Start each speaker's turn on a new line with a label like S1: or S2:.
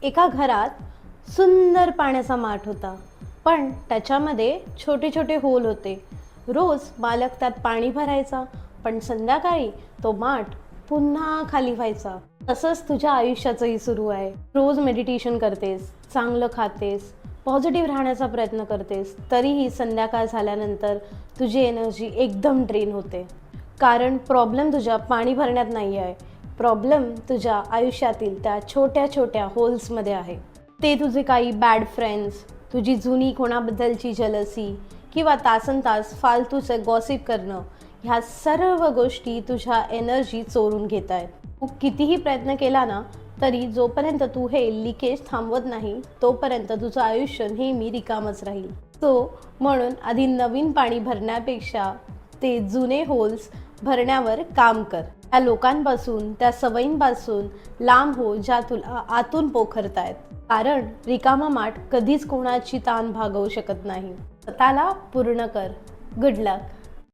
S1: एका घरात सुंदर पाण्याचा माठ होता, पण त्याच्यामध्ये छोटे छोटे होल होते. रोज मालक त्यात पाणी भरायचा, पण संध्याकाळी तो माठ पुन्हा खाली व्हायचा. तसंच तुझ्या आयुष्याचंही सुरू आहे. रोज मेडिटेशन करतेस, चांगलं खातेस, पॉझिटिव्ह राहण्याचा प्रयत्न करतेस, तरीही संध्याकाळ झाल्यानंतर तुझी एनर्जी एकदम ड्रेन होते. कारण प्रॉब्लेम तुझ्या पाणी भरण्यात नाही आहे, प्रॉब्लेम तुझ्या आयुष्यातील त्या छोट्या छोट्या होल्समध्ये आहे. ते तुझे काही बॅड फ्रेंड्स, तुझी जुनी कोणाबद्दलची जलसी किंवा तासनतास फालतूचं गॉसिप करणं, ह्या सर्व गोष्टी तुझ्या एनर्जी चोरून घेत आहेत. तू कितीही प्रयत्न केला ना, तरी जोपर्यंत तू हे लिकेज थांबवत नाही तोपर्यंत तुझं आयुष्य नेहमी रिकामच राहील. म्हणून आधी नवीन पाणी भरण्यापेक्षा ते जुने होल्स भरण्यावर काम कर. त्या लोकांपासून, त्या सवयींपासून लांब हो ज्या तुला आतून पोखरतायत. कारण रिकामा माठ कधीच कोणाची ताण भागवू शकत नाही. स्वतःला पूर्ण कर. गुड लक.